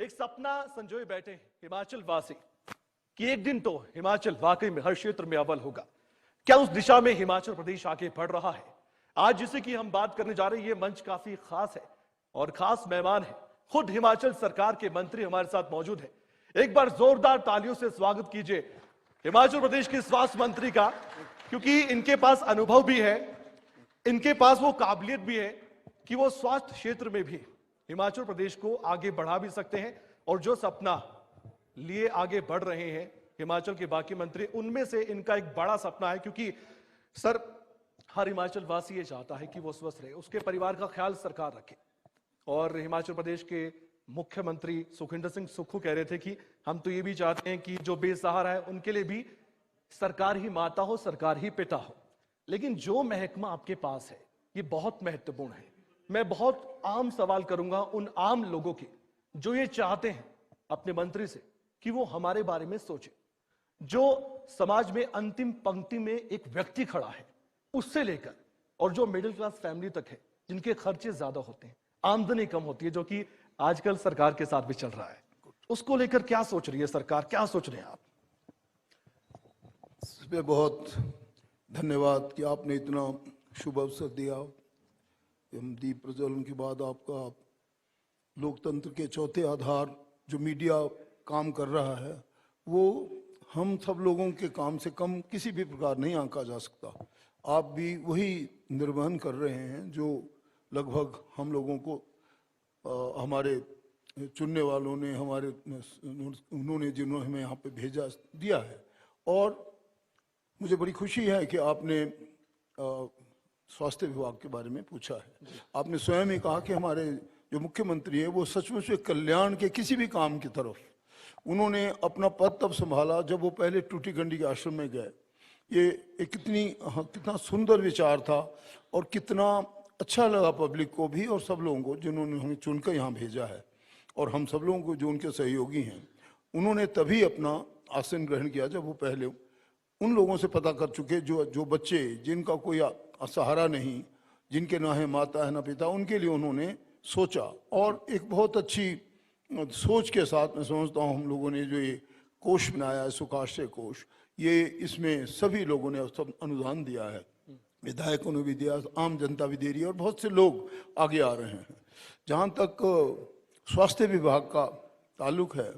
एक सपना संजोए बैठे हिमाचल वासी कि एक दिन तो हिमाचल वाकई में हर क्षेत्र में अव्वल होगा। क्या उस दिशा में हिमाचल प्रदेश आगे बढ़ रहा है? आज जिसे की हम बात करने जा रहे हैं, ये मंच काफी खास है और खास मेहमान है। खुद हिमाचल सरकार के मंत्री हमारे साथ मौजूद है। एक बार जोरदार तालियों से स्वागत कीजिए हिमाचल प्रदेश के स्वास्थ्य मंत्री का, क्योंकि इनके पास अनुभव भी है, इनके पास वो काबिलियत भी है कि वो स्वास्थ्य क्षेत्र में भी हिमाचल प्रदेश को आगे बढ़ा भी सकते हैं। और जो सपना लिए आगे बढ़ रहे हैं हिमाचल के बाकी मंत्री, उनमें से इनका एक बड़ा सपना है, क्योंकि सर हर हिमाचल वासी ये चाहता है कि वो स्वस्थ रहे, उसके परिवार का ख्याल सरकार रखे। और हिमाचल प्रदेश के मुख्यमंत्री सुखविंदर सिंह सुक्खू कह रहे थे कि हम तो ये भी चाहते हैं कि जो बेसहारा है उनके लिए भी सरकार ही माता हो, सरकार ही पिता हो। लेकिन जो महकमा आपके पास है ये बहुत महत्वपूर्ण है। मैं बहुत आम सवाल करूंगा उन आम लोगों के जो ये चाहते हैं अपने मंत्री से कि वो हमारे बारे में सोचे। जो समाज में अंतिम पंक्ति में एक व्यक्ति खड़ा है, उससे लेकर और जो मिडिल क्लास फैमिली तक है, जिनके खर्चे ज्यादा होते हैं, आमदनी कम होती है, जो कि आजकल सरकार के साथ भी चल रहा है, उसको लेकर क्या सोच रही है सरकार, क्या सोच रहे हैं आप? इस पे बहुत धन्यवाद कि आपने इतना शुभ अवसर दिया। हम दीप प्रज्वलन के बाद आपका लोकतंत्र के चौथे आधार जो मीडिया काम कर रहा है, वो हम सब लोगों के काम से कम किसी भी प्रकार नहीं आंका जा सकता। आप भी वही निर्वहन कर रहे हैं जो लगभग हम लोगों को हमारे चुनने वालों ने, उन्होंने जिन्होंने हमें यहाँ पे भेजा दिया है। और मुझे बड़ी खुशी है कि आपने स्वास्थ्य विभाग के बारे में पूछा है। आपने स्वयं ही कहा कि हमारे जो मुख्यमंत्री है वो सचमुच कल्याण के किसी भी काम की तरफ उन्होंने अपना पद तब संभाला जब वो पहले टूटीगंडी के आश्रम में गए। ये एक कितना सुंदर विचार था और कितना अच्छा लगा पब्लिक को भी और सब लोगों को जिन्होंने हमें चुनकर यहाँ भेजा है। और हम सब लोगों को जो उनके सहयोगी हैं, उन्होंने तभी अपना आसन ग्रहण किया जब वो पहले उन लोगों से पता कर चुके जो बच्चे जिनका कोई सहारा नहीं, जिनके ना है माता है ना पिता, उनके लिए उन्होंने सोचा। और एक बहुत अच्छी सोच के साथ मैं समझता हूँ हम लोगों ने जो ये कोष बनाया है, सुखाश्रय कोष, ये इसमें सभी लोगों ने सब अनुदान दिया है, विधायकों ने भी दिया, आम जनता भी दे रही है और बहुत से लोग आगे आ रहे हैं। जहाँ तक स्वास्थ्य विभाग का ताल्लुक है,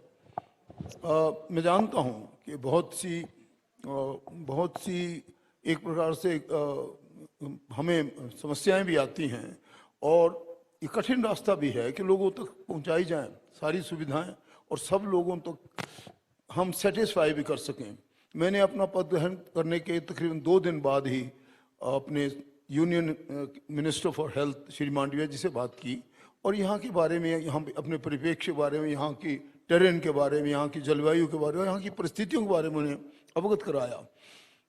मैं जानता हूँ कि बहुत सी एक प्रकार से हमें समस्याएं भी आती हैं और ये कठिन रास्ता भी है कि लोगों तक पहुंचाई जाएं सारी सुविधाएं और सब लोगों तक हम सेटिस्फाई भी कर सकें। मैंने अपना पद ग्रहण करने के तकरीबन 2 दिन बाद ही अपने union minister for health Shri Mandaviya ji से बात की और यहाँ के बारे में, यहाँ अपने परिप्रेक्ष्य के बारे में, यहाँ की टेरेन के बारे में, यहाँ की जलवायु के बारे में, यहाँ की परिस्थितियों के बारे में उन्हें अवगत कराया।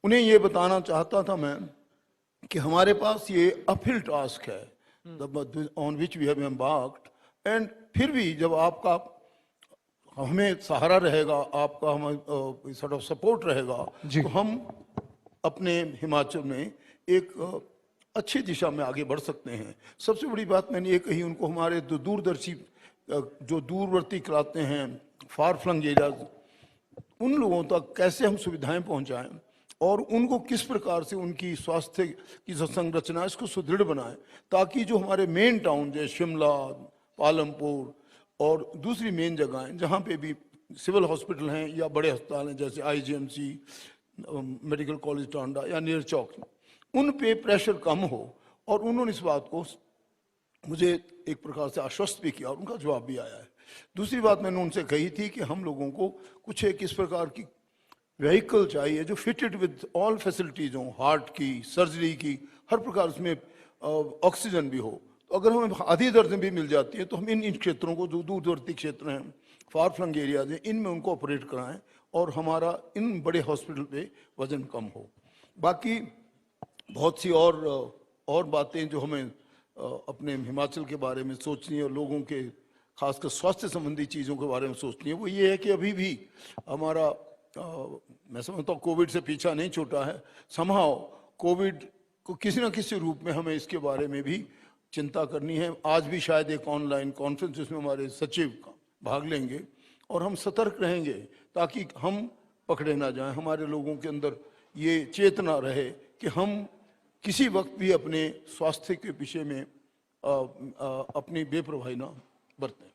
उन्हें ये बताना चाहता था मैं कि हमारे पास ये अपहिल टास्क है on which we have embarked, and फिर भी जब आपका हमें सहारा रहेगा, आपका हमें सॉर्ट ऑफ सपोर्ट रहेगा, तो हम अपने हिमाचल में एक अच्छी दिशा में आगे बढ़ सकते हैं। सबसे बड़ी बात मैंने ये कही उनको, हमारे दूरदर्शी जो दूरवर्ती कराते हैं, फार फ्लंग एरियाज, उन लोगों तक कैसे हम सुविधाएं पहुंचाएं और उनको किस प्रकार से उनकी स्वास्थ्य की जो संरचना है इसको सुदृढ़ बनाएं, ताकि जो हमारे मेन टाउन जैसे शिमला, पालमपुर और दूसरी मेन जगहें जहाँ पे भी सिविल हॉस्पिटल हैं या बड़े अस्पताल हैं जैसे IGMC, मेडिकल कॉलेज टांडा या नियर चौक, उन पे प्रेशर कम हो। और उन्होंने इस बात को मुझे एक प्रकार से आश्वस्त भी किया और उनका जवाब भी आया है। दूसरी बात मैंने उनसे कही थी कि हम लोगों को कुछ एक इस प्रकार की व्हीकल चाहिए जो फिटेड विद ऑल फैसिलिटीज हो, हार्ट की, सर्जरी की, हर प्रकार उसमें ऑक्सीजन भी हो। तो अगर हमें आधी दर्द भी मिल जाती है तो हम इन क्षेत्रों को, जो दूरवर्ती क्षेत्र हैं, फार फ्लंग एरियाज हैं, इनमें उनको ऑपरेट कराएं और हमारा इन बड़े हॉस्पिटल पे वजन कम हो। बाकी बहुत सी और बातें जो हमें अपने हिमाचल के बारे में सोचनी है और लोगों के खासकर स्वास्थ्य संबंधी चीज़ों के बारे में सोचनी है, वो ये है कि अभी भी हमारा मैं समझता हूँ कोविड से पीछा नहीं छूटा है। समहाउ कोविड को किसी न किसी रूप में हमें इसके बारे में भी चिंता करनी है। आज भी शायद एक ऑनलाइन कॉन्फ्रेंस जिसमें हमारे सचिव भाग लेंगे और हम सतर्क रहेंगे ताकि हम पकड़े ना जाएं। हमारे लोगों के अंदर ये चेतना रहे कि हम किसी वक्त भी अपने स्वास्थ्य के विषय में अपनी बेपरवाही ना बरतें।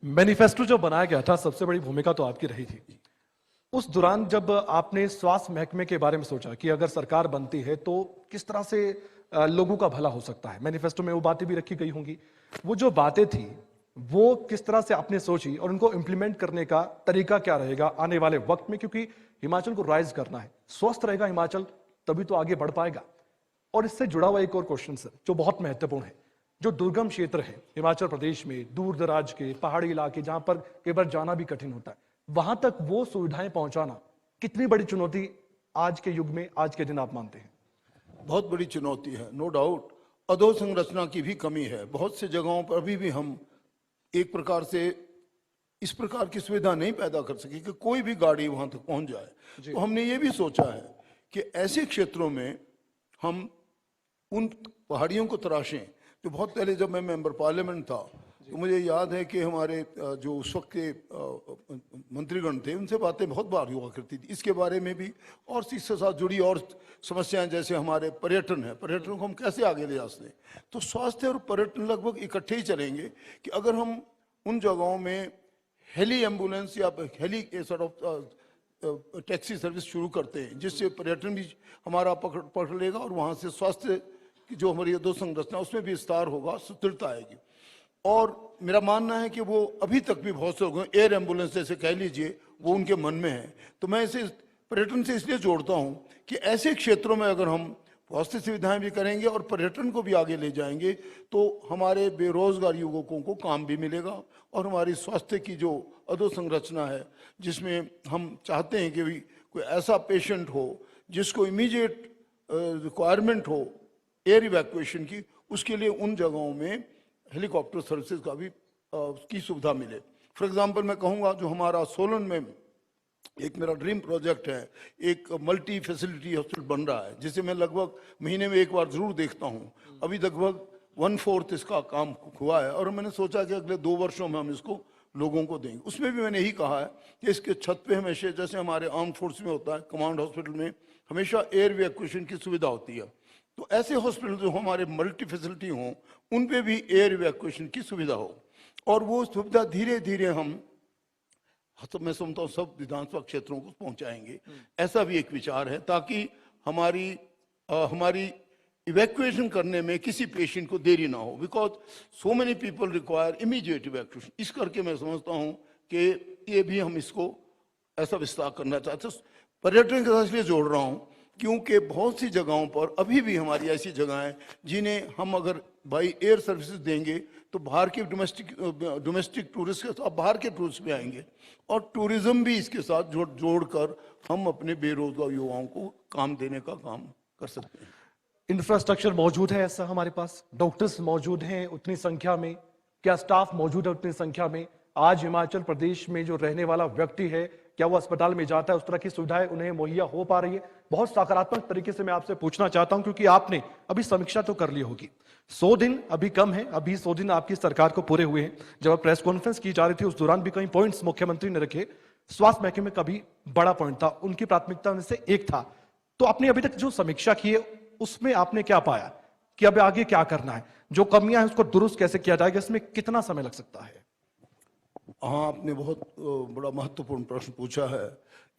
मैनिफेस्टो जो बनाया गया था, सबसे बड़ी भूमिका तो आपकी रही थी। उस दौरान जब आपने स्वास्थ्य महकमे के बारे में सोचा कि अगर सरकार बनती है तो किस तरह से लोगों का भला हो सकता है, मैनिफेस्टो में वो बातें भी रखी गई होंगी। वो जो बातें थी वो किस तरह से आपने सोची और उनको इंप्लीमेंट करने का तरीका क्या रहेगा आने वाले वक्त में, क्योंकि हिमाचल को राइज करना है, स्वस्थ रहेगा हिमाचल तभी तो आगे बढ़ पाएगा। और इससे जुड़ा हुआ एक और क्वेश्चन सर जो बहुत महत्वपूर्ण है, जो दुर्गम क्षेत्र है हिमाचल प्रदेश में, दूर दराज के पहाड़ी इलाके जहां पर कई बार जाना भी कठिन होता है, वहां तक वो सुविधाएं पहुंचाना कितनी बड़ी चुनौती आज के युग में, आज के दिन आप मानते हैं? बहुत बड़ी चुनौती है, नो डाउट। अधोसंरचना की भी कमी है। बहुत से जगहों पर अभी भी हम एक प्रकार से इस प्रकार की सुविधा नहीं पैदा कर सके कि कोई भी गाड़ी वहां तक पहुंच जाए। तो हमने ये भी सोचा है कि ऐसे क्षेत्रों में हम उन पहाड़ियों को तराशें। तो बहुत पहले जब मैं मेंबर पार्लियामेंट था तो मुझे याद है कि हमारे जो उस वक्त के मंत्रीगण थे उनसे बातें बहुत बार हुआ करती थी इसके बारे में भी, और इसके साथ जुड़ी और समस्याएं जैसे हमारे पर्यटन है, पर्यटन को हम कैसे आगे ले जा सकते हैं। तो स्वास्थ्य और पर्यटन लगभग इकट्ठे ही चलेंगे कि अगर हम उन जगहों में हेली एम्बुलेंस या heli sort of taxi service शुरू करते हैं जिससे पर्यटन भी हमारा पकड़ लेगा और वहाँ से स्वास्थ्य की जो हमारी अधोसंरचना उसमें भी विस्तार होगा, सुदृढ़ता आएगी। और मेरा मानना है कि वो अभी तक भी बहुत से लोग एयर एम्बुलेंस जैसे कह लीजिए वो उनके मन में है। तो मैं इसे पर्यटन से इसलिए जोड़ता हूँ कि ऐसे क्षेत्रों में अगर हम स्वास्थ्य सुविधाएं भी करेंगे और पर्यटन को भी आगे ले जाएंगे तो हमारे बेरोजगार युवकों को काम भी मिलेगा और हमारी स्वास्थ्य की जो अधोसंरचना है जिसमें हम चाहते हैं कि भी कोई ऐसा पेशेंट हो जिसको इमीडिएट रिक्वायरमेंट हो एयर इवैक्यूएशन की, उसके लिए उन जगहों में हेलीकॉप्टर सर्विसेज का भी की सुविधा मिले। फॉर एग्जांपल मैं कहूँगा जो हमारा सोलन में एक मेरा ड्रीम प्रोजेक्ट है, एक मल्टी फैसिलिटी हॉस्पिटल बन रहा है जिसे मैं लगभग महीने में एक बार जरूर देखता हूँ। अभी लगभग 1/4 इसका काम हुआ है और मैंने सोचा कि अगले 2 वर्षों में हम इसको लोगों को देंगे। उसमें भी मैंने यही कहा है कि इसके छत पे हमेशा जैसे हमारे आर्म फोर्स में होता है, कमांड हॉस्पिटल में हमेशा एयर इवैक्यूएशन की सुविधा होती है। तो ऐसे हॉस्पिटल जो हमारे मल्टी फैसिलिटी हों उन पे भी एयर इवैक्यूएशन की सुविधा हो और वो सुविधा धीरे धीरे हम तो मैं समझता हूँ सब विधानसभा क्षेत्रों को पहुंचाएंगे। ऐसा भी एक विचार है ताकि हमारी इवैक्यूएशन करने में किसी पेशेंट को देरी ना हो, because so many people require immediate evacuation. इस करके मैं समझता हूँ कि ये भी हम इसको ऐसा विस्तार करना चाहते हैं। पर्यटन के साथ इसलिए जोड़ रहा हूँ क्योंकि बहुत सी जगहों पर अभी भी हमारी ऐसी जगह हैं जिन्हें हम अगर बाई एयर सर्विसेज देंगे तो बाहर के डोमेस्टिक टूरिस्ट के साथ बाहर के टूरिस्ट भी आएंगे और टूरिज्म भी इसके साथ जोड़कर हम अपने बेरोजगार युवाओं को काम देने का काम कर सकते हैं। इंफ्रास्ट्रक्चर मौजूद है ऐसा हमारे पास, डॉक्टर्स मौजूद हैं उतनी संख्या में, क्या स्टाफ मौजूद है उतनी संख्या में? आज हिमाचल प्रदेश में जो रहने वाला व्यक्ति है क्या वो अस्पताल में जाता है, उस तरह की सुविधाएं उन्हें मुहैया हो पा रही है? बहुत सकारात्मक तरीके से मैं आपसे पूछना चाहता हूं क्योंकि आपने अभी समीक्षा तो कर ली होगी। 100 दिन अभी कम है, अभी 100 दिन आपकी सरकार को पूरे हुए हैं। जब प्रेस कॉन्फ्रेंस की जा रही थी उस दौरान भी कई पॉइंट्स मुख्यमंत्री ने रखे, स्वास्थ्य महकमे में कभी बड़ा पॉइंट था, उनकी प्राथमिकता में से एक था। तो आपने अभी तक जो समीक्षा की है उसमें आपने क्या पाया कि अब आगे क्या करना है, जो कमियां हैं उसको दुरुस्त कैसे किया जाएगा, इसमें कितना समय लग सकता है? हाँ, आपने बहुत बड़ा महत्वपूर्ण प्रश्न पूछा है।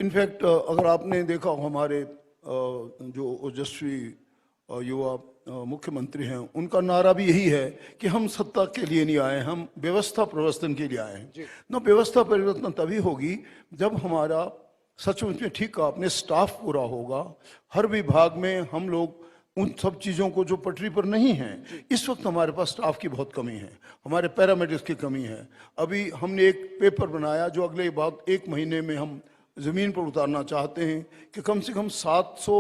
इनफैक्ट अगर आपने देखा हमारे जो ओजस्वी युवा मुख्यमंत्री हैं उनका नारा भी यही है कि हम सत्ता के लिए नहीं आए, हम व्यवस्था परिवर्तन के लिए आए हैं। ना व्यवस्था परिवर्तन तभी होगी जब हमारा सचमुच में ठीक कहा आपने स्टाफ पूरा होगा। हर विभाग में हम लोग उन सब चीज़ों को जो पटरी पर नहीं है, इस वक्त हमारे पास स्टाफ की बहुत कमी है, हमारे पैरामेडिक्स की कमी है। अभी हमने एक पेपर बनाया जो अगले बाद 1 महीने में हम ज़मीन पर उतारना चाहते हैं कि कम से कम 700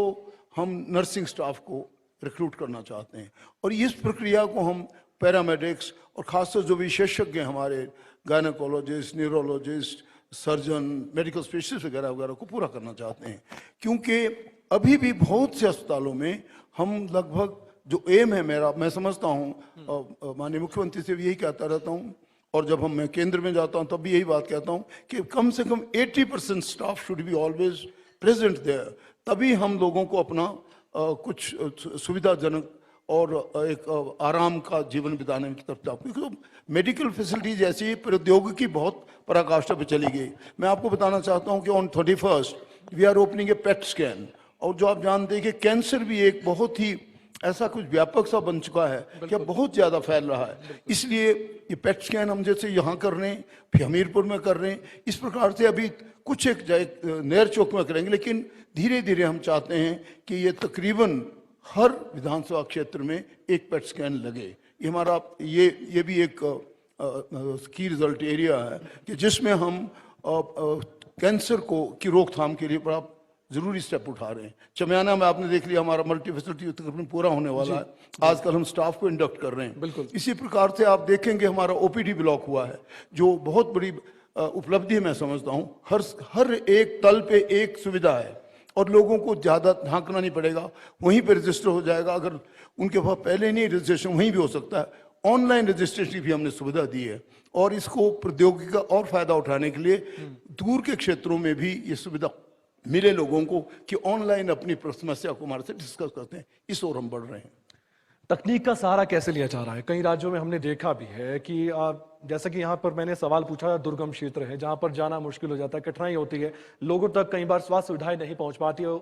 हम नर्सिंग स्टाफ को रिक्रूट करना चाहते हैं और इस प्रक्रिया को हम पैरामेडिक्स और ख़ासतौर जो विशेषज्ञ हमारे gynaecologist, neurologist, surgeon, medical specialist वगैरह वगैरह को पूरा करना चाहते हैं। क्योंकि अभी भी बहुत से अस्पतालों में हम लगभग जो एम है मेरा, मैं समझता हूँ माननीय मुख्यमंत्री से भी यही कहता रहता हूँ और जब मैं केंद्र में जाता हूं तब भी यही बात कहता हूं कि कम से कम 80% staff should be always present there, तभी हम लोगों को अपना कुछ सुविधाजनक और एक आराम का जीवन बिताने की तरफ जाओ, क्योंकि मेडिकल फैसिलिटीज ऐसी प्रौद्योगिकी बहुत पराकाष्ठा पे चली गई। मैं आपको बताना चाहता हूं कि on 31st we are opening a PET scan, और जो आप जानते हैं कि कैंसर भी एक बहुत ही ऐसा कुछ व्यापक सा बन चुका है कि अब बहुत ज्यादा फैल रहा है, इसलिए ये पेट स्कैन हम जैसे यहाँ कर रहे हैं, फिर हमीरपुर में कर रहे हैं, इस प्रकार से अभी कुछ एक नेर चौक में करेंगे, लेकिन धीरे धीरे हम चाहते हैं कि ये तकरीबन हर विधानसभा क्षेत्र में एक पेट स्कैन लगे। ये हमारा ये भी एक की रिजल्ट एरिया है कि जिसमें हम कैंसर की रोकथाम के लिए बड़ा जरूरी स्टेप उठा रहे हैं। चमियाना में आपने देख लिया हमारा मल्टी फैसिलिटी तकरीबन पूरा होने वाला है, आजकल हम स्टाफ को इंडक्ट कर रहे हैं। बिल्कुल इसी प्रकार से आप देखेंगे हमारा ओपीडी ब्लॉक हुआ है, जो बहुत बड़ी उपलब्धि मैं समझता हूँ। हर एक तल पे एक सुविधा है और लोगों को ज़्यादा झांकना नहीं पड़ेगा, वहीं पे रजिस्टर हो जाएगा। अगर उनके पास पहले नहीं रजिस्ट्रेशन, वहीं भी हो सकता है। ऑनलाइन रजिस्ट्रेशन की भी हमने सुविधा दी है, और इसको प्रौद्योगिकी का और फायदा उठाने के लिए दूर के क्षेत्रों में भी ये सुविधा मिले लोगों को कि ऑनलाइन अपनी समस्या को हमारे से डिस्कस करते हैं। इस ओर हम बढ़ रहे हैं। तकनीक का सहारा कैसे लिया जा रहा है? कई राज्यों में हमने देखा भी है कि जैसा कि यहाँ पर मैंने सवाल पूछा, दुर्गम क्षेत्र है जहाँ पर जाना मुश्किल हो जाता है, कठिनाई होती है, लोगों तक कई बार स्वास्थ्य सुविधाएं नहीं पहुंच पाती है,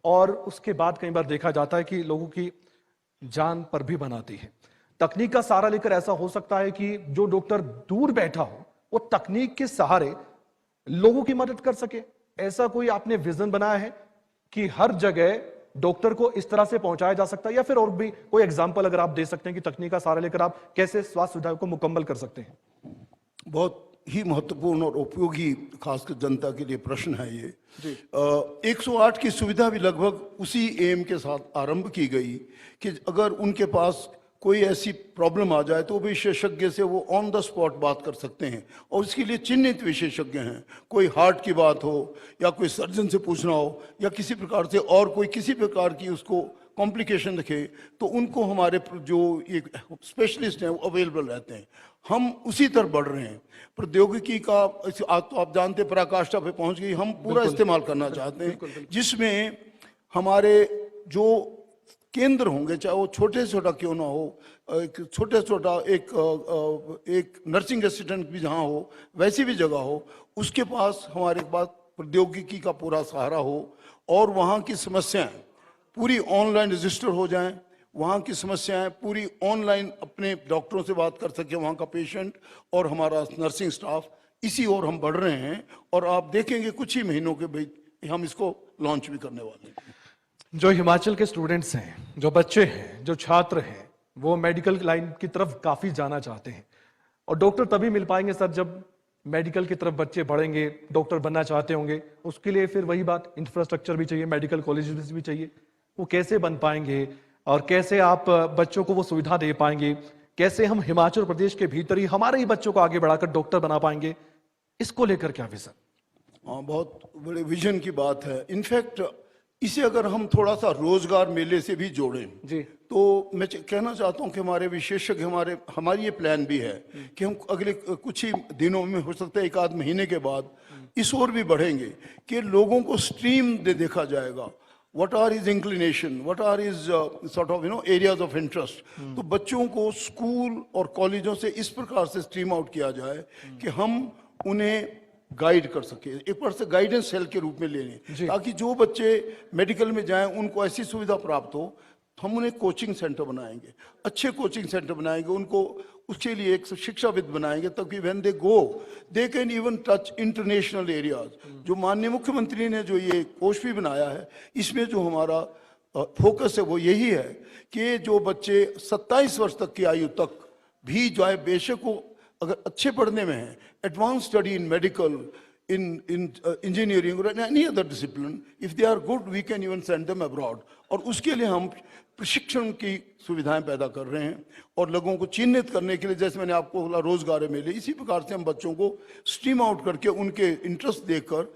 और उसके बाद कई बार देखा जाता है कि लोगों की जान पर भी बनाती है। तकनीक का सहारा लेकर ऐसा हो सकता है कि जो डॉक्टर दूर बैठा हो वो तकनीक के सहारे लोगों की मदद कर सके। ऐसा कोई आपने विजन बनाया है कि हर जगह डॉक्टर को इस तरह से पहुंचाया जा सकता है, या फिर और भी कोई एग्जांपल अगर आप दे सकते हैं कि तकनीक का सहारा लेकर आप कैसे स्वास्थ्य सुविधाओं को मुकम्मल कर सकते हैं? बहुत ही महत्वपूर्ण और उपयोगी खासकर जनता के लिए प्रश्न है ये। 108 की सुविधा भी लगभग उसी एम के साथ आरंभ की गई कि अगर उनके पास कोई ऐसी प्रॉब्लम आ जाए तो वो विशेषज्ञ से वो ऑन द स्पॉट बात कर सकते हैं, और इसके लिए चिन्हित विशेषज्ञ हैं। कोई हार्ट की बात हो या कोई सर्जन से पूछना हो या किसी प्रकार से और कोई किसी प्रकार की उसको कॉम्प्लिकेशन दिखे, तो उनको हमारे जो एक स्पेशलिस्ट हैं वो अवेलेबल रहते हैं। हम उसी तरफ बढ़ रहे हैं। प्रौद्योगिकी का तो आप जानते पराकाष्ठा पे पहुंच गई, हम पूरा इस्तेमाल करना चाहते हैं, जिसमें हमारे जो केंद्र होंगे, चाहे वो छोटे से छोटा क्यों ना हो, एक छोटे से छोटा एक नर्सिंग असिस्टेंट भी जहाँ हो, वैसी भी जगह हो, उसके पास हमारे पास प्रौद्योगिकी का पूरा सहारा हो, और वहाँ की समस्याएं पूरी ऑनलाइन रजिस्टर हो जाएं, वहाँ की समस्याएं पूरी ऑनलाइन अपने डॉक्टरों से बात कर सके, वहाँ का पेशेंट और हमारा नर्सिंग स्टाफ। इसी ओर हम बढ़ रहे हैं, और आप देखेंगे कुछ ही महीनों के बाद हम इसको लॉन्च भी करने वाले हैं। जो हिमाचल के स्टूडेंट्स हैं, जो बच्चे हैं, जो छात्र हैं, वो मेडिकल लाइन की तरफ काफी जाना चाहते हैं, और डॉक्टर तभी मिल पाएंगे सर जब मेडिकल की तरफ बच्चे बढ़ेंगे, डॉक्टर बनना चाहते होंगे। उसके लिए फिर वही बात, इंफ्रास्ट्रक्चर भी चाहिए, मेडिकल कॉलेजेस भी चाहिए। वो कैसे बन पाएंगे और कैसे आप बच्चों को वो सुविधा दे पाएंगे? कैसे हम हिमाचल प्रदेश के भीतर ही हमारे ही बच्चों को आगे बढ़ाकर डॉक्टर बना पाएंगे? इसको लेकर क्या विजन? हाँ, बहुत बड़े विजन की बात है। इनफैक्ट इसे अगर हम थोड़ा सा रोजगार मेले से भी जोड़ें जी, तो मैं कहना चाहता हूं कि हमारे विशेषज्ञ हमारी ये प्लान भी है कि हम अगले कुछ ही दिनों में, हो सकता है एक आध महीने के बाद, इस ओर भी बढ़ेंगे कि लोगों को स्ट्रीम देखा जाएगा। What are his inclination, what are his sort of areas of interest. तो बच्चों को स्कूल और कॉलेजों से इस प्रकार से स्ट्रीम आउट किया जाए कि हम उन्हें गाइड कर सके, एक बार से गाइडेंस सेल के रूप में ले लें, ताकि जो बच्चे मेडिकल में जाएं उनको ऐसी सुविधा प्राप्त हो। हम उन्हें कोचिंग सेंटर बनाएंगे, अच्छे कोचिंग सेंटर बनाएंगे, उनको उसके लिए एक शिक्षाविद बनाएंगे, ताकि when they go they can even touch international areas. जो माननीय मुख्यमंत्री ने जो ये कोष भी बनाया है, इसमें जो हमारा फोकस है वो यही है कि जो बच्चे 27 वर्ष तक की आयु तक भी जो है, बेशक वो अगर अच्छे पढ़ने में है, advance study in medical, in engineering or any other discipline, if they are good, we can even send them abroad. और उसके लिए हम प्रशिक्षण की सुविधाएं पैदा कर रहे हैं, और लोगों को चिन्हित करने के लिए, जैसे मैंने आपको बोला रोजगार मेले, इसी प्रकार से हम बच्चों को स्ट्रीम आउट करके उनके इंटरेस्ट देखकर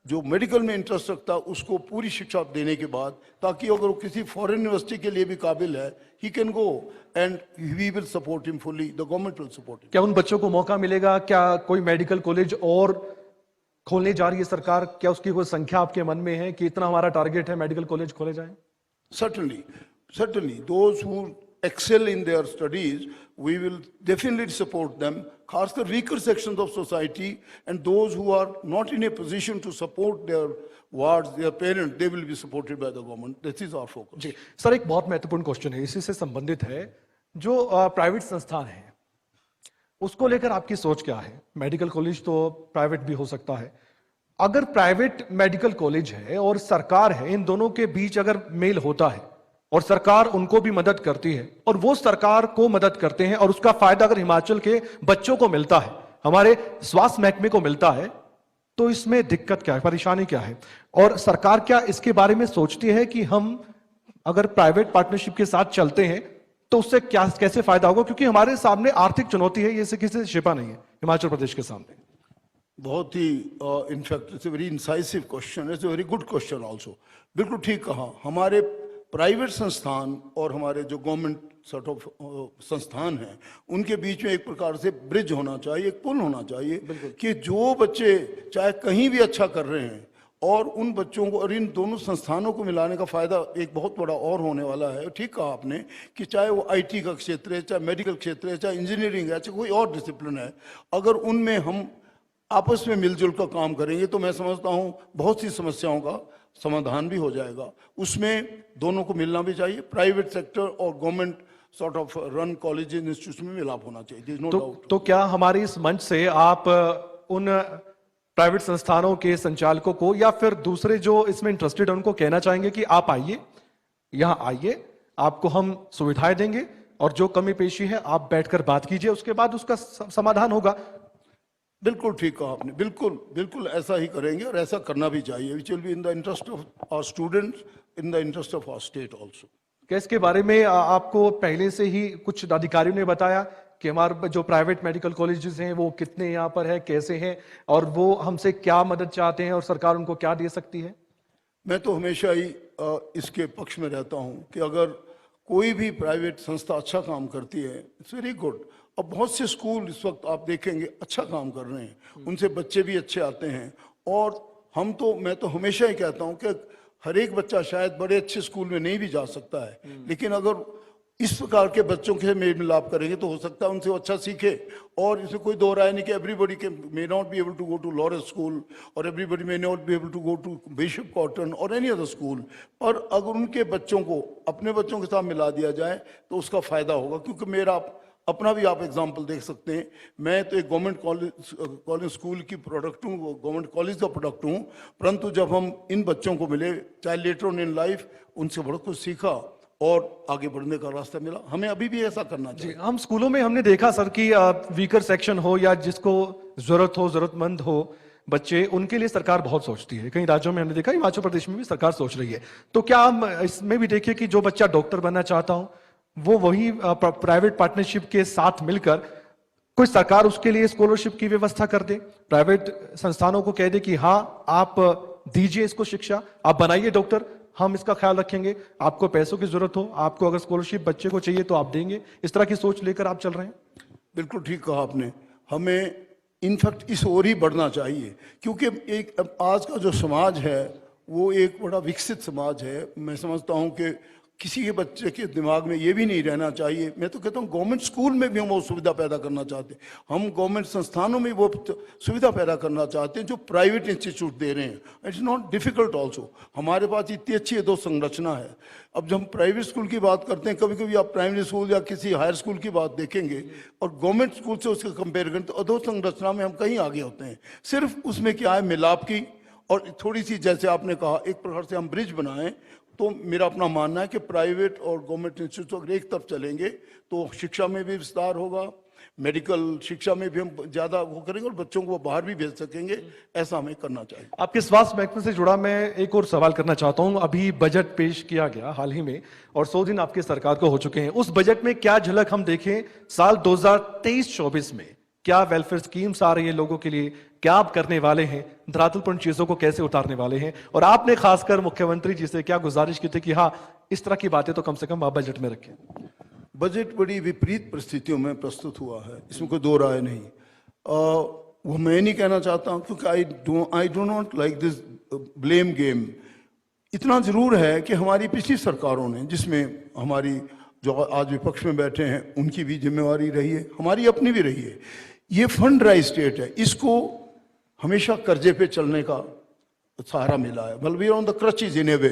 जो मेडिकल में इंटरेस्ट रखता है उसको पूरी शिक्षा देने के बाद, ताकि अगर वो किसी फॉरेन यूनिवर्सिटी के लिए भी काबिल है, he can go and we will support him fully, the government will support him. क्या उन बच्चों को मौका मिलेगा? क्या कोई मेडिकल कॉलेज और खोलने जा रही है सरकार? क्या उसकी कोई संख्या आपके मन में है कि इतना हमारा टारगेट है मेडिकल कॉलेज खोले जाएं? Certainly, those who excel in their studies, we will definitely support them. खासकर weaker sections of society and those who are not in a position to support their wards, their parents, they will be supported by the government. This is our focus. जी sir, एक बहुत महत्वपूर्ण question है, इसी से संबंधित है। जो प्राइवेट संस्थान है उसको लेकर आपकी सोच क्या है? मेडिकल कॉलेज तो प्राइवेट भी हो सकता है। अगर प्राइवेट मेडिकल कॉलेज है और सरकार है, इन दोनों के बीच अगर मेल होता है और सरकार उनको भी मदद करती है और वो सरकार को मदद करते हैं और उसका फायदा अगर हिमाचल के बच्चों को मिलता है, हमारे स्वास्थ्य महकमे को मिलता है, तो इसमें दिक्कत क्या है, परेशानी क्या है? और सरकार क्या इसके बारे में सोचती है कि हम अगर प्राइवेट पार्टनरशिप के साथ चलते हैं तो उससे क्या कैसे फायदा होगा? क्योंकि हमारे सामने आर्थिक चुनौती है, ये किसी से छिपा नहीं है हिमाचल प्रदेश के सामने। बहुत ही in fact it's a very incisive question, it's a very good question also. बिल्कुल ठीक कहा। हमारे प्राइवेट संस्थान और हमारे जो गवर्नमेंट सॉर्ट ऑफ संस्थान हैं, उनके बीच में एक प्रकार से ब्रिज होना चाहिए, एक पुल होना चाहिए कि जो बच्चे चाहे कहीं भी अच्छा कर रहे हैं और उन बच्चों को और इन दोनों संस्थानों को मिलाने का फायदा एक बहुत बड़ा और होने वाला है। ठीक कहा आपने कि चाहे वो आईटी का क्षेत्र है, चाहे मेडिकल क्षेत्र है, चाहे इंजीनियरिंग है, चाहे कोई और डिसिप्लिन है, अगर उनमें हम आपस में मिलजुल कर काम करेंगे तो मैं समझता हूँ बहुत सी समस्याओं का समाधान भी हो जाएगा। उसमें दोनों को मिलना भी चाहिए, प्राइवेट सेक्टर और government sort of run college institution में मिलाप होना चाहिए। No doubt. तो क्या हमारे इस मंच से आप उन प्राइवेट संस्थानों के संचालकों को या फिर दूसरे जो इसमें इंटरेस्टेड है उनको कहना चाहेंगे कि आप आइए, यहाँ आइए, आपको हम सुविधाएं देंगे और जो कमी पेशी है आप बैठकर बात कीजिए, उसके बाद उसका समाधान होगा? बिल्कुल ठीक कहा आपने, बिल्कुल बिल्कुल ऐसा ही करेंगे और ऐसा करना भी चाहिए। Which will be in the interest of our students, in the interest of our state also. क्या इसके बारे में आपको पहले से ही कुछ अधिकारियों ने बताया कि हमारे जो प्राइवेट मेडिकल कॉलेजेस हैं वो कितने यहाँ पर है, कैसे हैं और वो हमसे क्या मदद चाहते हैं और सरकार उनको क्या दे सकती है? मैं तो हमेशा ही इसके पक्ष में रहता हूँ कि अगर कोई भी प्राइवेट संस्था अच्छा काम करती है, इट्स वेरी गुड। अब बहुत से स्कूल इस वक्त आप देखेंगे अच्छा काम कर रहे हैं, उनसे बच्चे भी अच्छे आते हैं और मैं तो हमेशा ही कहता हूं कि हर एक बच्चा शायद बड़े अच्छे स्कूल में नहीं भी जा सकता है, लेकिन अगर इस प्रकार के बच्चों के मेल मिलाप करेंगे तो हो सकता है उनसे वो अच्छा सीखे। और इसमें कोई दो राय नहीं कि एवरीबडी के may not be able to go to Lawrence school और everybody may not be able to go to Bishop Cotton और एनी अदर स्कूल, पर अगर उनके बच्चों को अपने बच्चों के साथ मिला दिया जाए तो उसका फायदा होगा। क्योंकि मेरा अपना भी आप एग्जाम्पल देख सकते हैं, मैं तो एक गवर्नमेंट कॉलेज स्कूल की प्रोडक्ट हूँ, गवर्नमेंट कॉलेज का प्रोडक्ट हूँ, परंतु जब हम इन बच्चों को मिले, चाहे लेटर ऑन इन लाइफ, उनसे बहुत कुछ सीखा और आगे बढ़ने का रास्ता मिला। हमें अभी भी ऐसा करना चाहिए। हम स्कूलों में हमने देखा सर कि वीकर सेक्शन हो या जिसको जरूरत हो, जरूरतमंद हो बच्चे, उनके लिए सरकार बहुत सोचती है। कई राज्यों में हमने देखा, हिमाचल प्रदेश में भी सरकार सोच रही है। तो क्या हम इसमें भी देखिए कि जो बच्चा डॉक्टर बनना चाहता हो वो वही प्राइवेट पार्टनरशिप के साथ मिलकर कोई सरकार उसके लिए स्कॉलरशिप की व्यवस्था कर दे, प्राइवेट संस्थानों को कह दे कि हाँ आप दीजिए इसको शिक्षा, आप बनाइए डॉक्टर, हम इसका ख्याल रखेंगे, आपको पैसों की जरूरत हो, आपको अगर स्कॉलरशिप बच्चे को चाहिए तो आप देंगे। इस तरह की सोच लेकर आप चल रहे हैं? बिल्कुल ठीक कहा आपने। हमें इनफैक्ट इस ओर ही बढ़ना चाहिए, क्योंकि एक आज का जो समाज है वो एक बड़ा विकसित समाज है। मैं समझता हूँ कि किसी के बच्चे के दिमाग में ये भी नहीं रहना चाहिए। मैं तो कहता हूँ गवर्नमेंट स्कूल में भी हम वो सुविधा पैदा करना चाहते हैं, हम गवर्नमेंट संस्थानों में वो सुविधा पैदा करना चाहते हैं जो प्राइवेट इंस्टीट्यूट दे रहे हैं। It's not difficult also. हमारे पास इतनी अच्छी दो संरचना है। अब जब हम प्राइवेट स्कूल की बात करते हैं, कभी कभी आप प्राइमरी स्कूल या किसी हायर स्कूल की बात देखेंगे और गवर्नमेंट स्कूल से उसका कंपेयर करें तो अधो संरचना में हम कहीं आगे होते हैं। सिर्फ उसमें क्या है, मिलाप की और थोड़ी सी, जैसे आपने कहा, एक प्रकार से हम ब्रिज बनाएं। तो मेरा अपना मानना है कि प्राइवेट और गवर्नमेंट इंस्टीट्यूट अगर एक तरफ चलेंगे तो शिक्षा में भी विस्तार होगा, मेडिकल शिक्षा में भी हम ज़्यादा वो करेंगे और बच्चों को बाहर भी भेज सकेंगे। ऐसा हमें करना चाहिए। आपके स्वास्थ्य महकमे से जुड़ा मैं एक और सवाल करना चाहता हूं। अभी बजट पेश किया गया हाल ही में और 100 दिन आपकी सरकार को हो चुके हैं। उस बजट में क्या झलक हम देखें साल 2023-24 में क्या वेलफेयर स्कीम्स आ रही है लोगों के लिए, क्या आप करने वाले हैं, धरातल पर उन चीजों को कैसे उतारने वाले हैं, और आपने खासकर मुख्यमंत्री जी से क्या गुजारिश की थी कि हाँ इस तरह की बातें तो कम से कम आप बजट में रखें? बजट बड़ी विपरीत परिस्थितियों में प्रस्तुत हुआ है, इसमें कोई दो राय नहीं। वो मैं नहीं कहना चाहता हूं, क्योंकि I do not like this blame game. इतना जरूर है कि हमारी पिछली सरकारों ने, जिसमें हमारी जो आज विपक्ष में बैठे हैं उनकी भी जिम्मेवारी रही है, हमारी अपनी भी रही है, ये फंड राइज स्टेट है, इसको हमेशा कर्जे पे चलने का सहारा मिला है। मतलब वी ऑन द क्रचेज इन ए वे।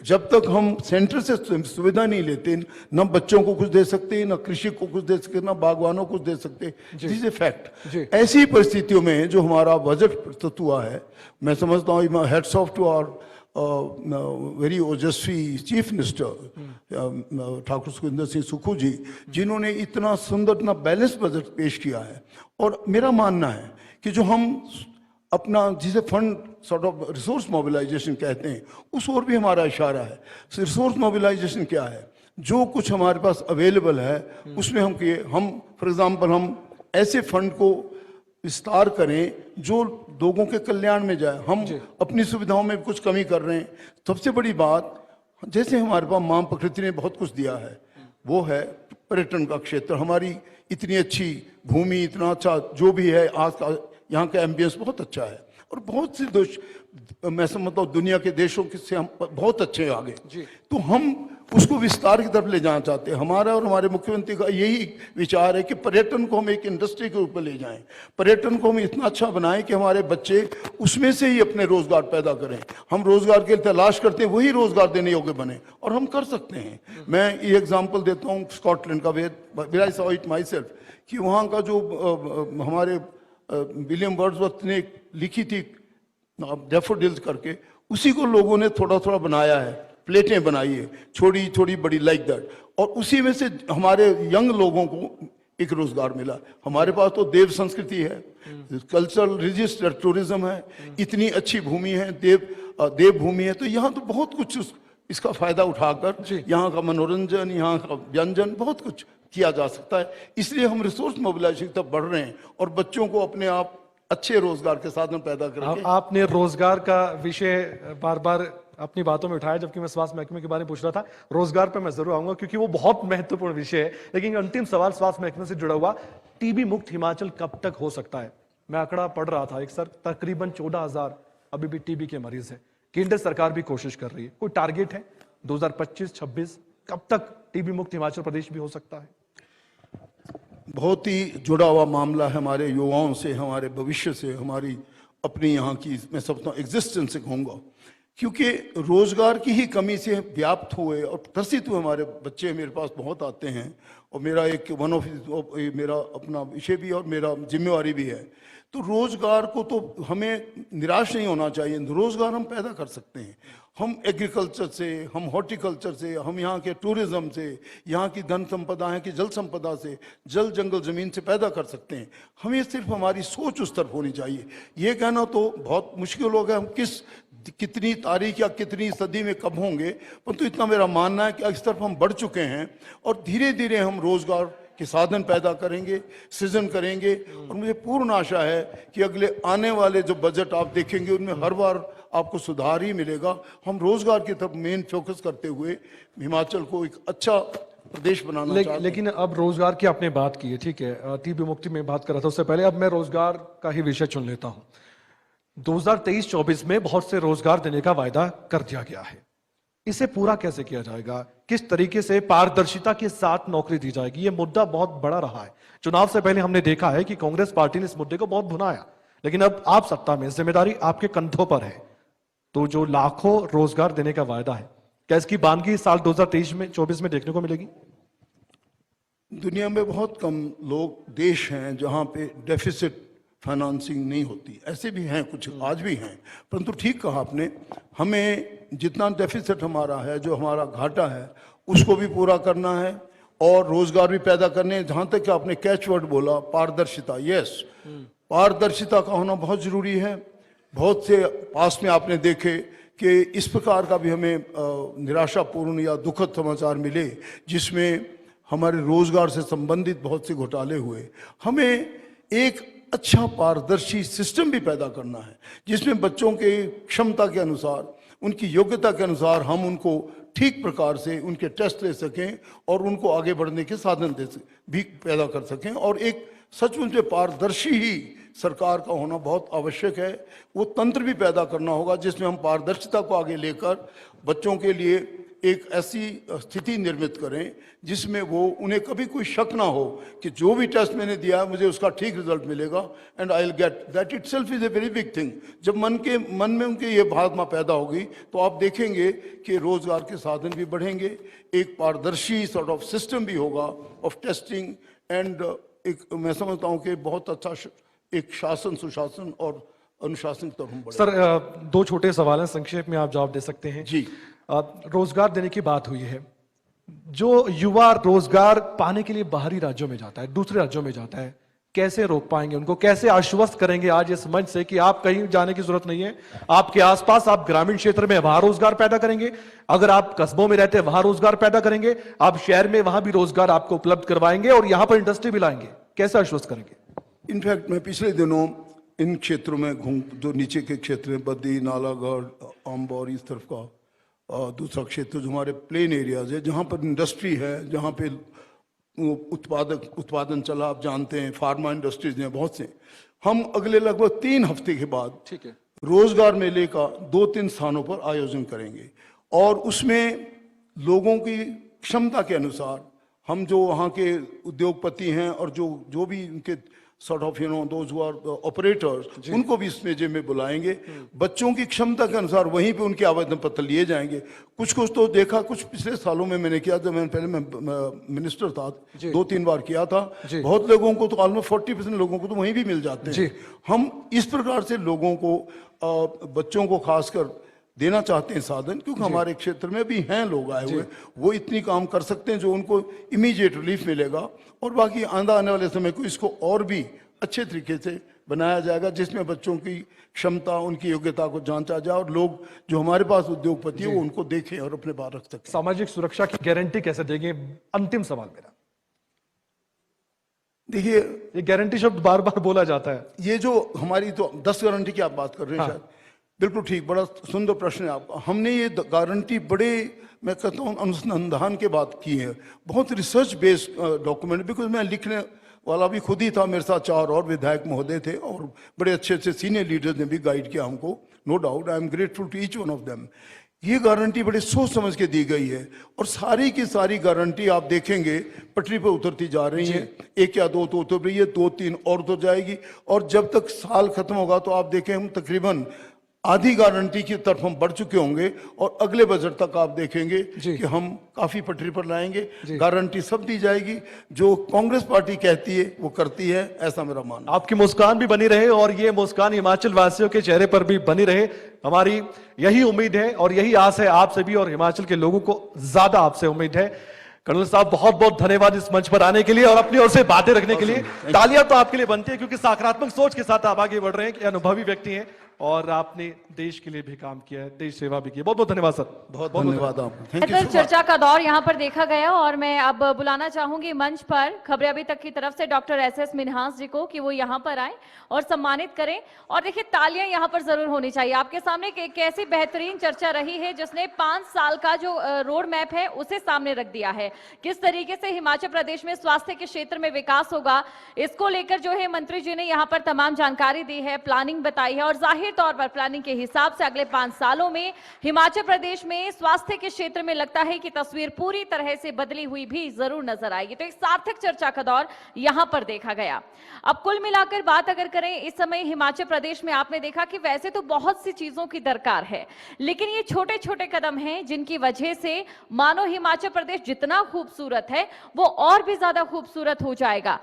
जब तक हम सेंटर से सुविधा नहीं लेते, न बच्चों को कुछ दे सकते, न कृषि को कुछ दे सकते, न बागवानों को कुछ दे सकते, दिस ए फैक्ट। ऐसी परिस्थितियों में जो हमारा बजट प्रस्तुत हुआ है, मैं समझता हूँ hats off to our very ओजस्वी चीफ मिनिस्टर ठाकुर सुखविंदर सिंह सुक्खू जी, जिन्होंने इतना सुंदर, इतना बैलेंस बजट पेश किया है। और मेरा मानना है कि जो हम अपना, जिसे fund sort of resource mobilisation कहते हैं, उस ओर भी हमारा इशारा है। रिसोर्स मोबिलाइजेशन क्या है? जो कुछ हमारे पास अवेलेबल है उसमें हम फॉर एग्जांपल हम ऐसे फंड को विस्तार करें जो लोगों के कल्याण में जाए। हम अपनी सुविधाओं में कुछ कमी कर रहे हैं। सबसे बड़ी बात, जैसे हमारे पास मां प्रकृति ने बहुत कुछ दिया है, वो है पर्यटन का क्षेत्र। हमारी इतनी अच्छी भूमि, इतना अच्छा जो भी है, आज का यहाँ का एम्बियंस बहुत अच्छा है, और बहुत से देश, मैं समझता हूँ दुनिया के देशों से हम बहुत अच्छे हैं आगे। तो हम उसको विस्तार की तरफ ले जाना चाहते हैं। हमारा और हमारे मुख्यमंत्री का यही विचार है कि पर्यटन को हम एक इंडस्ट्री के ऊपर ले जाएं, पर्यटन को हम इतना अच्छा बनाएं कि हमारे बच्चे उसमें से ही अपने रोजगार पैदा करें। हम रोजगार के लिए तलाश करते हैं, वही रोजगार देने योग्य बने, और हम कर सकते हैं। मैं ये एग्जाम्पल देता हूँ स्कॉटलैंड का, where I saw it myself, कि वहाँ का जो हमारे विलियम वर्ड्सवर्थ ने लिखी थी डैफोडिल्स करके, उसी को लोगों ने थोड़ा थोड़ा बनाया है, प्लेटें बनाई है छोटी छोटी बड़ी लाइक दैट, और उसी में से हमारे यंग लोगों को एक रोजगार मिला। हमारे पास तो देव संस्कृति है, कल्चरल रजिस्टर टूरिज्म है, इतनी अच्छी भूमि है, देव भूमि है। तो यहाँ तो बहुत कुछ इसका फायदा उठाकर यहाँ का मनोरंजन, यहाँ का व्यंजन, बहुत कुछ किया जा सकता है। इसलिए हम रिसोर्स मोबिलाइजेशन तक बढ़ रहे हैं और बच्चों को अपने आप अच्छे रोजगार के साधन पैदा करेंगे। आपने रोजगार का विषय बार बार अपनी बातों में उठाया, जबकि मैं स्वास्थ्य महकमे के बारे में पूछ रहा था। रोजगार पर मैं जरूर आऊंगा क्योंकि वो बहुत महत्वपूर्ण विषय है। लेकिन अंतिम सवाल स्वास्थ्य महकमे से जुड़ा हुआ, टीबी मुक्त हिमाचल कब तक हो सकता है? मैं आंकड़ा पढ़ रहा था एक सर, तकरीबन 14,000 अभी भी टीबी के मरीज है। केंद्र सरकार भी कोशिश कर रही है। कोई टारगेट है 2025-26 कब तक टीबी मुक्त हिमाचल प्रदेश भी हो सकता है? बहुत ही जुड़ा हुआ मामला है हमारे युवाओं से, हमारे भविष्य से, हमारी अपनी यहाँ की, मैं समझता हूँ एग्जिस्टेंस से कहूँगा, क्योंकि रोजगार की ही कमी से व्याप्त हुए और त्रसित हुए हमारे बच्चे मेरे पास बहुत आते हैं। और मेरा एक मेरा अपना विषय भी और मेरा जिम्मेवारी भी है। तो रोजगार को तो हमें निराश नहीं होना चाहिए। रोजगार हम पैदा कर सकते हैं। हम एग्रीकल्चर से, हम हॉर्टिकल्चर से, हम यहाँ के टूरिज्म से, यहाँ की धन संपदा है कि जल संपदा से, जल जंगल जमीन से पैदा कर सकते हैं। हमें सिर्फ हमारी सोच उस तरफ होनी चाहिए। ये कहना तो बहुत मुश्किल होगा हम कितनी तारीख या कितनी सदी में कब होंगे, परंतु इतना मेरा मानना है कि इस तरफ हम बढ़ चुके हैं और धीरे धीरे हम रोजगार के साधन पैदा करेंगे, सृजन करेंगे। और मुझे पूर्ण आशा है कि अगले आने वाले जो बजट आप देखेंगे उनमें हर बार आपको सुधार ही मिलेगा। हम रोजगार की तरफ मेन फोकस करते हुए हिमाचल को एक अच्छा प्रदेश बनाना चाहते हैं। लेकिन अब रोजगार की आपने बात की है, ठीक है, टीबी मुक्ति में बात कर रहा था उससे पहले, अब मैं रोजगार का ही विषय चुन लेता हूं। 2023-24 में बहुत से रोजगार देने का वायदा कर दिया गया है। इसे पूरा कैसे किया जाएगा? किस तरीके से पारदर्शिता के साथ नौकरी दी जाएगी? ये मुद्दा बहुत बड़ा रहा है। चुनाव से पहले हमने देखा है कि कांग्रेस पार्टी ने इस मुद्दे को बहुत भुनाया, लेकिन अब आप सत्ता में, जिम्मेदारी आपके कंधों पर है। तो जो लाखों रोजगार देने का वायदा है, क्या इसकी बानगी साल 2023-24 में देखने को मिलेगी? दुनिया में बहुत कम देश हैं जहां पे डेफिसिट फाइनेंसिंग नहीं होती। ऐसे भी हैं कुछ, आज भी हैं, परंतु ठीक कहा आपने, हमें जितना डेफिसिट हमारा है, जो हमारा घाटा है, उसको भी पूरा करना है और रोजगार भी पैदा करने हैं। जहां तक आपने कैच वर्ड बोला, पारदर्शिता, यस, पारदर्शिता का होना बहुत जरूरी है। बहुत से पास में आपने देखे कि इस प्रकार का भी हमें निराशापूर्ण या दुखद समाचार मिले जिसमें हमारे रोजगार से संबंधित बहुत से घोटाले हुए। हमें एक अच्छा पारदर्शी सिस्टम भी पैदा करना है, जिसमें बच्चों के क्षमता के अनुसार, उनकी योग्यता के अनुसार हम उनको ठीक प्रकार से उनके टेस्ट ले सकें और उनको आगे बढ़ने के साधन भी पैदा कर सकें। और एक सचमुच में पारदर्शी ही सरकार का होना बहुत आवश्यक है। वो तंत्र भी पैदा करना होगा जिसमें हम पारदर्शिता को आगे लेकर बच्चों के लिए एक ऐसी स्थिति निर्मित करें जिसमें वो उन्हें कभी कोई शक ना हो कि जो भी टेस्ट मैंने दिया है मुझे उसका ठीक रिजल्ट मिलेगा, and I will get that itself is a very big thing. जब मन में उनके ये भावना पैदा होगी तो आप देखेंगे कि रोजगार के साधन भी बढ़ेंगे, एक पारदर्शी सॉर्ट ऑफ सिस्टम भी होगा ऑफ टेस्टिंग, एंड एक मैं समझता हूँ कि बहुत अच्छा एक शासन, सुशासन और अनुशासन की तरफ हम बढ़ेंगे। सर, दो छोटे सवाल हैं, संक्षेप में आप जवाब दे सकते हैं जी। रोजगार देने की बात हुई है। जो युवा रोजगार पाने के लिए बाहरी राज्यों में जाता है, दूसरे राज्यों में जाता है, कैसे रोक पाएंगे उनको, कैसे आश्वस्त करेंगे आज इस मंच से कि आप कहीं जाने की जरूरत नहीं है, आपके आसपास आप ग्रामीण क्षेत्र में वहां रोजगार पैदा करेंगे, अगर आप कस्बों में रहते हैं वहां रोजगार पैदा करेंगे, आप शहर में वहां भी रोजगार आपको उपलब्ध करवाएंगे और यहां पर इंडस्ट्री भी लाएंगे, कैसे आश्वस्त करेंगे? इनफैक्ट मैं पिछले दिनों इन क्षेत्रों में जो नीचे के क्षेत्र हैं, बद्दी, नालागढ़, आम्बौर, इस तरफ का दूसरा क्षेत्र जो हमारे प्लेन एरियाज है, जहाँ पर इंडस्ट्री है, जहाँ पे उत्पादन चला, आप जानते हैं फार्मा इंडस्ट्रीज हैं बहुत से। हम अगले लगभग 3 हफ्ते के बाद ठीक है रोजगार मेले का 2-3 स्थानों पर आयोजन करेंगे और उसमें लोगों की क्षमता के अनुसार हम जो वहाँ के उद्योगपति हैं और जो भी उनके sort of those who are operators, उनको भी इस मेजे में बुलाएंगे। बच्चों की क्षमता के अनुसार वहीं पे उनके आवेदन पत्र लिए जाएंगे। कुछ तो देखा, कुछ पिछले सालों में मैंने किया, जब मैं पहले मैं मिनिस्टर था 2-3 बार किया था, बहुत लोगों को तो ऑलमोस्ट 40% लोगों को तो वहीं भी मिल जाते हैं। हम इस प्रकार से लोगों को बच्चों को खासकर देना चाहते हैं साधन, क्योंकि हमारे क्षेत्र में भी हैं लोग आए हुए, वो इतनी काम कर सकते हैं जो उनको इमीडिएट रिलीफ मिलेगा। और बाकी आने वाले समय को इसको और भी अच्छे तरीके से बनाया जाएगा जिसमें बच्चों की क्षमता, उनकी योग्यता को जांचा जाए और लोग जो हमारे पास उद्योगपति है वो उनको देखें और अपने बाहर रख सकें। सामाजिक सुरक्षा की गारंटी कैसे देंगे? अंतिम सवाल मेरा। देखिए, ये गारंटी शब्द बार बार बोला जाता है, ये जो हमारी तो 10 गारंटी की आप बात कर रहे हैं, शायद बिल्कुल ठीक, बड़ा सुंदर प्रश्न है आपका। हमने ये गारंटी बड़े, मैं कहता हूँ, अनुसंधान के बाद की है, बहुत रिसर्च बेस्ड डॉक्यूमेंट। बिकॉज मैं लिखने वाला भी खुद ही था, मेरे साथ 4 और विधायक महोदय थे और बड़े अच्छे अच्छे सीनियर लीडर्स ने भी गाइड किया हमको। No doubt, I am grateful to each one of them. ये गारंटी बड़े सोच समझ के दी गई है और सारी की सारी गारंटी आप देखेंगे पटरी पर उतरती जा रही है। 1 या 2 तो उतर रही है, 2-3 और तो जाएगी, और जब तक साल खत्म होगा तो आप देखें हम तकरीबन आधी गारंटी की तरफ हम बढ़ चुके होंगे और अगले बजट तक आप देखेंगे कि हम काफी पटरी पर लाएंगे। गारंटी सब दी जाएगी, जो कांग्रेस पार्टी कहती है वो करती है, ऐसा मेरा मानना। आपकी मुस्कान भी बनी रहे और ये मुस्कान हिमाचल वासियों के चेहरे पर भी बनी रहे, हमारी यही उम्मीद है और यही आस है आपसे भी, और हिमाचल के लोगों को ज्यादा आपसे उम्मीद है। कर्नल साहब, बहुत बहुत धन्यवाद इस मंच पर आने के लिए और अपनी ओर से बातें रखने के लिए। तालियां तो आपके लिए बनती है क्योंकि सकारात्मक सोच के साथ आप आगे बढ़ रहे हैं, अनुभवी व्यक्ति हैं और आपने देश के लिए भी काम किया है, देश सेवा भी की है। बहुत बहुत धन्यवाद सर। बहुत धन्यवाद आपको, थैंक यू। चर्चा का दौर यहाँ पर देखा गया और मैं अब बुलाना चाहूंगी मंच पर खबरें अभी तक की तरफ से डॉक्टर एस मिन्हास जी को कि वो यहाँ पर आए और सम्मानित करें। और देखिए, तालियां यहाँ पर जरूर होनी चाहिए। आपके सामने एक ऐसी बेहतरीन चर्चा रही है जिसने 5 साल का जो रोड मैप है उसे सामने रख दिया है। किस तरीके से हिमाचल प्रदेश में स्वास्थ्य के क्षेत्र में विकास होगा, इसको लेकर जो है मंत्री जी ने यहाँ पर तमाम जानकारी दी है, प्लानिंग बताई है और जाहिर तौर पर प्लानिंग के हिसाब से अगले 5 सालों में हिमाचल प्रदेश में स्वास्थ्य के क्षेत्र में लगता है कि तस्वीर पूरी तरह से बदली हुई भी जरूर नजर आएगी। तो एक सार्थक चर्चा का दौर यहां पर देखा गया। अब कुल मिलाकर बात अगर करें, इस समय हिमाचल प्रदेश में आपने देखा कि वैसे तो बहुत सी चीजों की दरकार है, लेकिन ये छोटे छोटे कदम हैं जिनकी वजह से मानो हिमाचल प्रदेश जितना खूबसूरत है वो और भी ज्यादा खूबसूरत हो जाएगा।